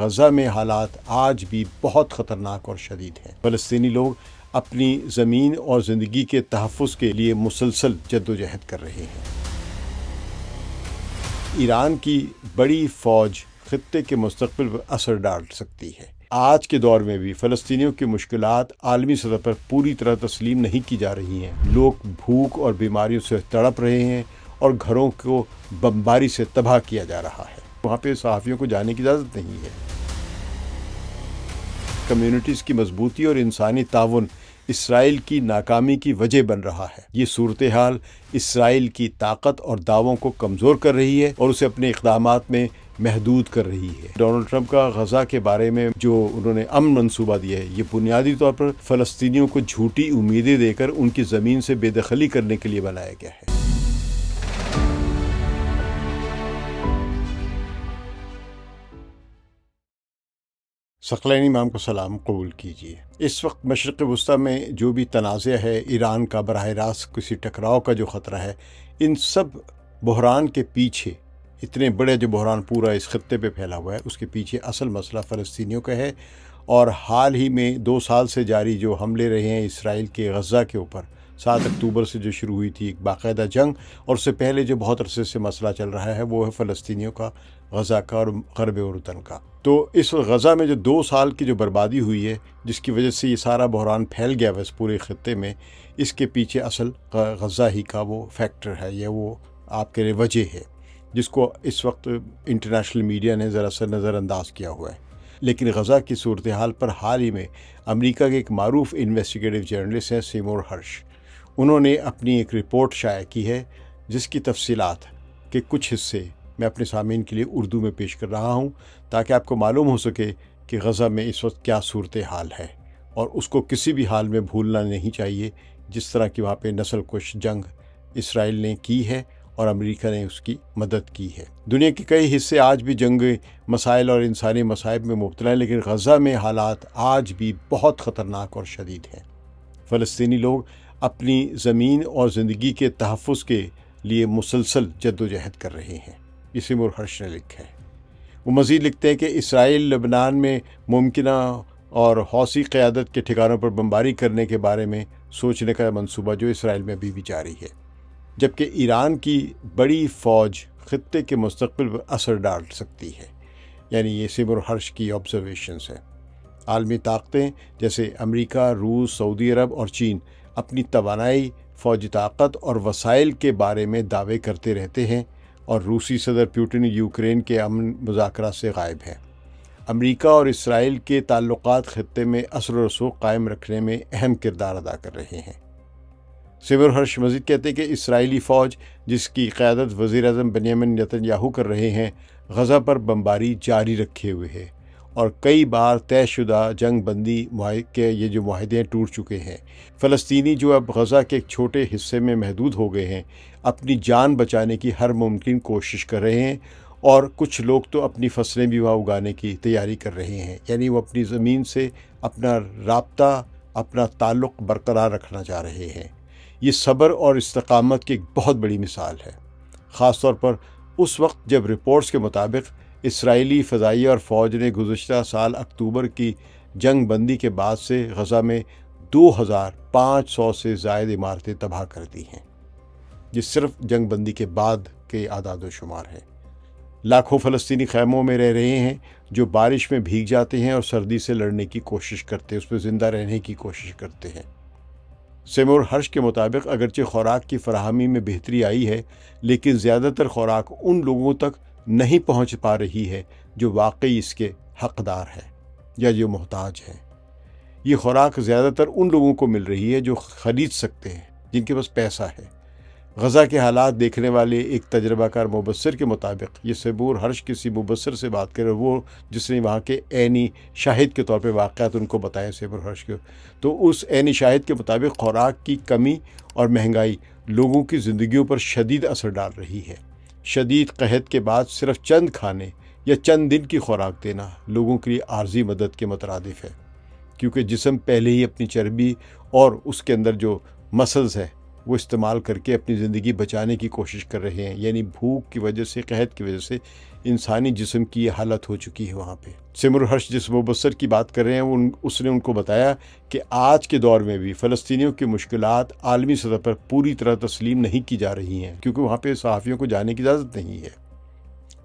غزہ میں حالات آج بھی بہت خطرناک اور شدید ہیں۔ فلسطینی لوگ اپنی زمین اور زندگی کے تحفظ کے لیے مسلسل جدوجہد کر رہے ہیں۔ ایران کی بڑی فوج خطے کے مستقبل پر اثر ڈال سکتی ہے۔ آج کے دور میں بھی فلسطینیوں کی مشکلات عالمی سطح پر پوری طرح تسلیم نہیں کی جا رہی ہیں۔ لوگ بھوک اور بیماریوں سے تڑپ رہے ہیں اور گھروں کو بمباری سے تباہ کیا جا رہا ہے۔ وہاں پہ صحافیوں کو جانے کی اجازت نہیں ہے۔ کمیونٹیز کی مضبوطی اور انسانی تعاون اسرائیل کی ناکامی کی وجہ بن رہا ہے۔ یہ صورتحال اسرائیل کی طاقت اور دعووں کو کمزور کر رہی ہے اور اسے اپنے اقدامات میں محدود کر رہی ہے۔ ڈونلڈ ٹرمپ کا غزہ کے بارے میں جو انہوں نے امن منصوبہ دیا ہے، یہ بنیادی طور پر فلسطینیوں کو جھوٹی امیدیں دے کر ان کی زمین سے بے دخلی کرنے کے لیے بنایا گیا ہے۔ ثقلین امام کو سلام قبول کیجیے۔ اس وقت مشرق وسطیٰ میں جو بھی تنازع ہے، ایران کا براہ راست کسی ٹکراؤ کا جو خطرہ ہے، ان سب بحران کے پیچھے، اتنے بڑے جو بحران پورا اس خطے پہ پھیلا ہوا ہے، اس کے پیچھے اصل مسئلہ فلسطینیوں کا ہے۔ اور حال ہی میں 2 سال سے جاری جو حملے رہے ہیں اسرائیل کے غزہ کے اوپر، 7 اکتوبر سے جو شروع ہوئی تھی ایک باقاعدہ جنگ، اور اس سے پہلے جو بہت عرصے سے مسئلہ چل رہا ہے وہ ہے فلسطینیوں کا، غزہ کا اور غرب اردن کا۔ تو اس غزہ میں جو 2 سال کی جو بربادی ہوئی ہے، جس کی وجہ سے یہ سارا بحران پھیل گیا ہے اس پورے خطے میں، اس کے پیچھے اصل غزہ ہی کا وہ فیکٹر ہے یا وہ آپ کے لیے وجہ ہے، جس کو اس وقت انٹرنیشنل میڈیا نے ذرا سا نظر انداز کیا ہوا ہے۔ لیکن غزہ کی صورتحال پر حال ہی میں امریکہ کے ایک معروف انویسٹیگیٹو جرنلسٹ ہیں سیمور ہرش، انہوں نے اپنی ایک رپورٹ شائع کی ہے جس کی تفصیلات کے کچھ حصے میں اپنے سامعین کے لیے اردو میں پیش کر رہا ہوں، تاکہ آپ کو معلوم ہو سکے کہ غزہ میں اس وقت کیا صورتحال ہے، اور اس کو کسی بھی حال میں بھولنا نہیں چاہیے، جس طرح کی وہاں پہ نسل کش جنگ اسرائیل نے کی ہے اور امریکہ نے اس کی مدد کی ہے۔ دنیا کے کئی حصے آج بھی جنگ مسائل اور انسانی مصائب میں مبتلا ہیں، لیکن غزہ میں حالات آج بھی بہت خطرناک اور شدید ہیں۔ فلسطینی لوگ اپنی زمین اور زندگی کے تحفظ کے لیے مسلسل جدوجہد کر رہے ہیں، یہ سیمور ہرش نے لکھا ہے۔ وہ مزید لکھتے ہیں کہ اسرائیل لبنان میں ممکنہ اور حوثی قیادت کے ٹھکانوں پر بمباری کرنے کے بارے میں سوچنے کا منصوبہ جو اسرائیل میں ابھی بھی جاری ہے، جبکہ ایران کی بڑی فوج خطے کے مستقبل پر اثر ڈال سکتی ہے۔ یعنی یہ سیمور ہرش کی آبزرویشنز ہیں۔ عالمی طاقتیں جیسے امریکہ، روس، سعودی عرب اور چین اپنی توانائی، فوجی طاقت اور وسائل کے بارے میں دعوے کرتے رہتے ہیں، اور روسی صدر پوٹن یوکرین کے امن مذاکرات سے غائب ہیں۔ امریکہ اور اسرائیل کے تعلقات خطے میں اثر و رسوخ قائم رکھنے میں اہم کردار ادا کر رہے ہیں۔ سیمور ہرش مزید کہتے ہیں کہ اسرائیلی فوج، جس کی قیادت وزیر اعظم بنیامین نیتن یاہو کر رہے ہیں، غزہ پر بمباری جاری رکھے ہوئے ہے، اور کئی بار طے شدہ جنگ بندی کے یہ جو معاہدے ہیں ٹوٹ چکے ہیں۔ فلسطینی جو اب غزہ کے ایک چھوٹے حصے میں محدود ہو گئے ہیں، اپنی جان بچانے کی ہر ممکن کوشش کر رہے ہیں، اور کچھ لوگ تو اپنی فصلیں بھی وہاں اگانے کی تیاری کر رہے ہیں۔ یعنی وہ اپنی زمین سے اپنا رابطہ، اپنا تعلق برقرار رکھنا چاہ رہے ہیں۔ یہ صبر اور استقامت کی ایک بہت بڑی مثال ہے، خاص طور پر اس وقت جب رپورٹس کے مطابق اسرائیلی فضائیہ اور فوج نے گزشتہ سال اکتوبر کی جنگ بندی کے بعد سے غزہ میں 2500 سے زائد عمارتیں تباہ کر دی ہیں۔ یہ صرف جنگ بندی کے بعد کے اعداد و شمار ہیں۔ لاکھوں فلسطینی خیموں میں رہ رہے ہیں جو بارش میں بھیگ جاتے ہیں اور سردی سے لڑنے کی کوشش کرتے ہیں، اس پہ زندہ رہنے کی کوشش کرتے ہیں۔ سیمور ہرش کے مطابق اگرچہ خوراک کی فراہمی میں بہتری آئی ہے، لیکن زیادہ تر خوراک ان لوگوں تک نہیں پہنچ پا رہی ہے جو واقعی اس کے حقدار ہیں یا جو محتاج ہیں۔ یہ خوراک زیادہ تر ان لوگوں کو مل رہی ہے جو خرید سکتے ہیں، جن کے پاس پیسہ ہے۔ غزہ کے حالات دیکھنے والے ایک تجربہ کار مبصر کے مطابق، یہ سیمور ہرش کسی مبصر سے بات کرے، وہ جس نے وہاں کے عینی شاہد کے طور پہ واقعات ان کو بتائے سیمور ہرش کے، تو اس عینی شاہد کے مطابق خوراک کی کمی اور مہنگائی لوگوں کی زندگیوں پر شدید اثر ڈال رہی ہے۔ شدید قحط کے بعد صرف چند کھانے یا چند دن کی خوراک دینا لوگوں کے لیے عارضی مدد کے مترادف ہے، کیونکہ جسم پہلے ہی اپنی چربی اور اس کے اندر جو مسلز ہے وہ استعمال کر کے اپنی زندگی بچانے کی کوشش کر رہے ہیں۔ یعنی بھوک کی وجہ سے، قحط کی وجہ سے انسانی جسم کی یہ حالت ہو چکی ہے وہاں پہ۔ سیمور ہرش جس مبصر کی بات کر رہے ہیں اس نے ان کو بتایا کہ آج کے دور میں بھی فلسطینیوں کی مشکلات عالمی سطح پر پوری طرح تسلیم نہیں کی جا رہی ہیں، کیونکہ وہاں پہ صحافیوں کو جانے کی اجازت نہیں ہے۔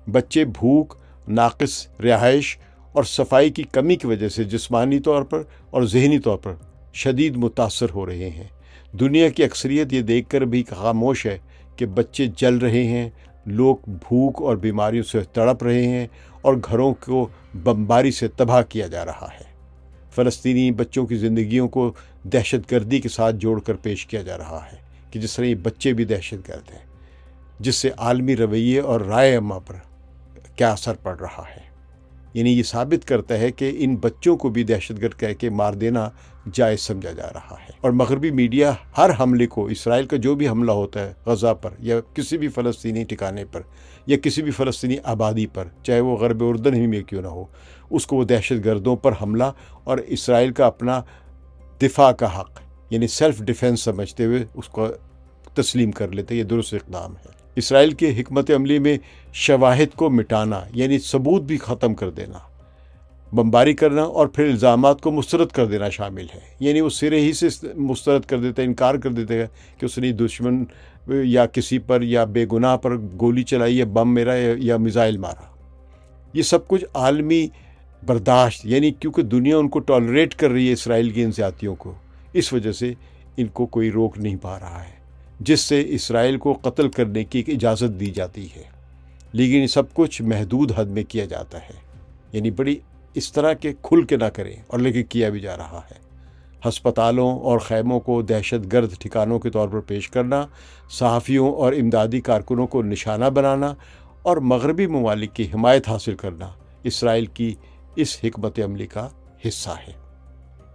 بچے بھوک، ناقص رہائش اور صفائی کی کمی کی وجہ سے جسمانی طور پر اور ذہنی طور پر شدید متاثر ہو رہے ہیں۔ دنیا کی اکثریت یہ دیکھ کر بھی خاموش ہے کہ بچے جل رہے ہیں، لوگ بھوک اور بیماریوں سے تڑپ رہے ہیں اور گھروں کو بمباری سے تباہ کیا جا رہا ہے۔ فلسطینی بچوں کی زندگیوں کو دہشت گردی کے ساتھ جوڑ کر پیش کیا جا رہا ہے کہ جس طرح یہ بچے بھی دہشت گرد ہیں، جس سے عالمی رویے اور رائے عامہ پر کیا اثر پڑ رہا ہے۔ یعنی یہ ثابت کرتا ہے کہ ان بچوں کو بھی دہشت گرد کہہ کے مار دینا جائز سمجھا جا رہا ہے۔ اور مغربی میڈیا ہر حملے کو، اسرائیل کا جو بھی حملہ ہوتا ہے غزہ پر یا کسی بھی فلسطینی ٹھکانے پر یا کسی بھی فلسطینی آبادی پر، چاہے وہ غرب اردن ہی میں کیوں نہ ہو، اس کو وہ دہشت گردوں پر حملہ اور اسرائیل کا اپنا دفاع کا حق یعنی سیلف ڈیفینس سمجھتے ہوئے اس کو تسلیم کر لیتے۔ یہ درست اقدام ہے۔ اسرائیل کے حکمت عملی میں شواہد کو مٹانا یعنی ثبوت بھی ختم کر دینا، بمباری کرنا اور پھر الزامات کو مسترد کر دینا شامل ہے۔ یعنی وہ سرے ہی سے مسترد کر دیتا ہے، انکار کر دیتا ہے کہ اس نے دشمن یا کسی پر یا بے گناہ پر گولی چلائی یا بم میرا یا میزائل مارا۔ یہ سب کچھ عالمی برداشت یعنی کیونکہ دنیا ان کو ٹالریٹ کر رہی ہے اسرائیل کی ان زیادتیوں کو، اس وجہ سے ان کو کوئی روک نہیں پا رہا ہے، جس سے اسرائیل کو قتل کرنے کی ایک اجازت دی جاتی ہے، لیکن یہ سب کچھ محدود حد میں کیا جاتا ہے۔ یعنی بڑی اس طرح کے کھل کے نہ کریں، اور لیکن کیا بھی جا رہا ہے۔ ہسپتالوں اور خیموں کو دہشت گرد ٹھکانوں کے طور پر پیش کرنا، صحافیوں اور امدادی کارکنوں کو نشانہ بنانا اور مغربی ممالک کی حمایت حاصل کرنا اسرائیل کی اس حکمت عملی کا حصہ ہے۔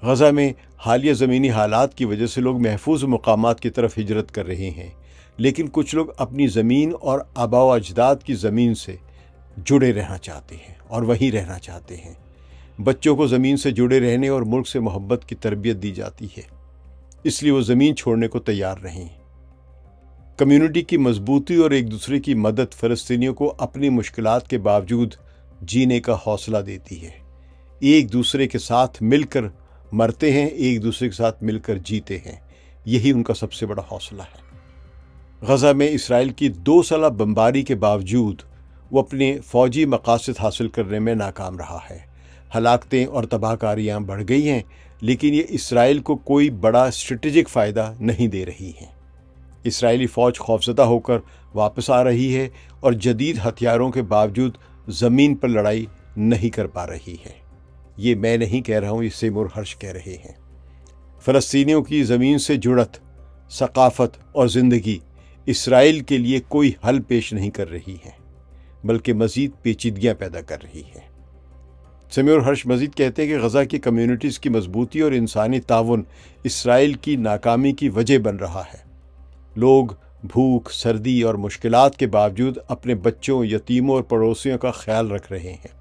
غزہ میں حالیہ زمینی حالات کی وجہ سے لوگ محفوظ مقامات کی طرف ہجرت کر رہے ہیں، لیکن کچھ لوگ اپنی زمین اور آباء و اجداد کی زمین سے جڑے رہنا چاہتے ہیں اور وہیں رہنا چاہتے ہیں۔ بچوں کو زمین سے جڑے رہنے اور ملک سے محبت کی تربیت دی جاتی ہے، اس لیے وہ زمین چھوڑنے کو تیار رہیں۔ کمیونٹی کی مضبوطی اور ایک دوسرے کی مدد فلسطینیوں کو اپنی مشکلات کے باوجود جینے کا حوصلہ دیتی ہے۔ ایک دوسرے کے ساتھ مل کر مرتے ہیں، ایک دوسرے کے ساتھ مل کر جیتے ہیں، یہی ان کا سب سے بڑا حوصلہ ہے۔ غزہ میں اسرائیل کی 2 سالہ بمباری کے باوجود وہ اپنے فوجی مقاصد حاصل کرنے میں ناکام رہا ہے۔ ہلاکتیں اور تباہ کاریاں بڑھ گئی ہیں، لیکن یہ اسرائیل کو کوئی بڑا اسٹریٹجک فائدہ نہیں دے رہی ہیں۔ اسرائیلی فوج خوفزدہ ہو کر واپس آ رہی ہے اور جدید ہتھیاروں کے باوجود زمین پر لڑائی نہیں کر پا رہی ہے۔ یہ میں نہیں کہہ رہا ہوں، یہ سیمور ہرش کہہ رہے ہیں۔ فلسطینیوں کی زمین سے جڑت، ثقافت اور زندگی اسرائیل کے لیے کوئی حل پیش نہیں کر رہی ہے، بلکہ مزید پیچیدگیاں پیدا کر رہی ہے۔ سیمور ہرش مزید کہتے ہیں کہ غزہ کی کمیونٹیز کی مضبوطی اور انسانی تعاون اسرائیل کی ناکامی کی وجہ بن رہا ہے۔ لوگ بھوک، سردی اور مشکلات کے باوجود اپنے بچوں، یتیموں اور پڑوسیوں کا خیال رکھ رہے ہیں۔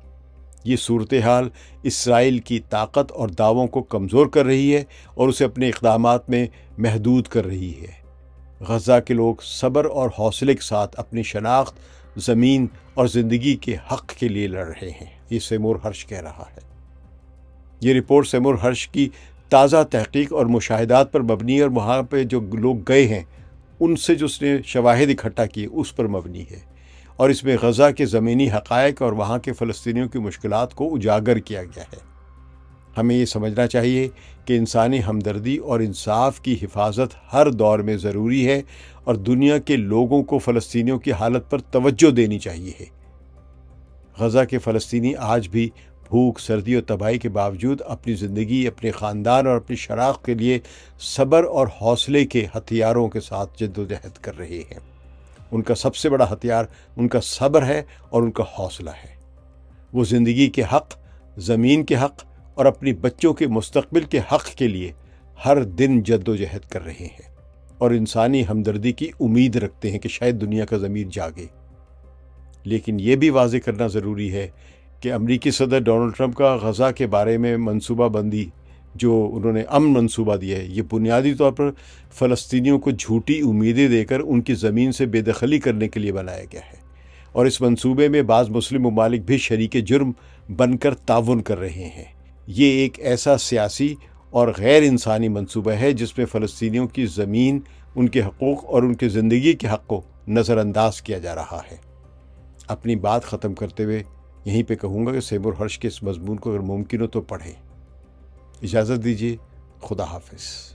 یہ صورتحال اسرائیل کی طاقت اور دعووں کو کمزور کر رہی ہے اور اسے اپنے اقدامات میں محدود کر رہی ہے۔ غزہ کے لوگ صبر اور حوصلے کے ساتھ اپنی شناخت، زمین اور زندگی کے حق کے لیے لڑ رہے ہیں، یہ سیمور ہرش کہہ رہا ہے۔ یہ رپورٹ سیمور ہرش کی تازہ تحقیق اور مشاہدات پر مبنی ہے، اور وہاں پہ جو لوگ گئے ہیں ان سے جو اس نے شواہد اکٹھا کیے اس پر مبنی ہے، اور اس میں غزہ کے زمینی حقائق اور وہاں کے فلسطینیوں کی مشکلات کو اجاگر کیا گیا ہے۔ ہمیں یہ سمجھنا چاہیے کہ انسانی ہمدردی اور انصاف کی حفاظت ہر دور میں ضروری ہے، اور دنیا کے لوگوں کو فلسطینیوں کی حالت پر توجہ دینی چاہیے۔ غزہ کے فلسطینی آج بھی بھوک، سردی اور تباہی کے باوجود اپنی زندگی، اپنے خاندان اور اپنی شناخت کے لیے صبر اور حوصلے کے ہتھیاروں کے ساتھ جدوجہد کر رہے ہیں۔ ان کا سب سے بڑا ہتھیار ان کا صبر ہے اور ان کا حوصلہ ہے۔ وہ زندگی کے حق، زمین کے حق اور اپنی بچوں کے مستقبل کے حق کے لیے ہر دن جدوجہد کر رہے ہیں، اور انسانی ہمدردی کی امید رکھتے ہیں کہ شاید دنیا کا ضمیر جاگے۔ لیکن یہ بھی واضح کرنا ضروری ہے کہ امریکی صدر ڈونلڈ ٹرمپ کا غزہ کے بارے میں منصوبہ بندی جو انہوں نے امن منصوبہ دیا ہے، یہ بنیادی طور پر فلسطینیوں کو جھوٹی امیدیں دے کر ان کی زمین سے بے دخلی کرنے کے لیے بنایا گیا ہے، اور اس منصوبے میں بعض مسلم ممالک بھی شریک جرم بن کر تعاون کر رہے ہیں۔ یہ ایک ایسا سیاسی اور غیر انسانی منصوبہ ہے جس میں فلسطینیوں کی زمین، ان کے حقوق اور ان کی زندگی کے حق کو نظر انداز کیا جا رہا ہے۔ اپنی بات ختم کرتے ہوئے یہیں پہ کہوں گا کہ سیمور ہرش کے اس مضمون کو اگر ممکن ہو تو پڑھیں۔ اجازت دیجیے، خدا حافظ۔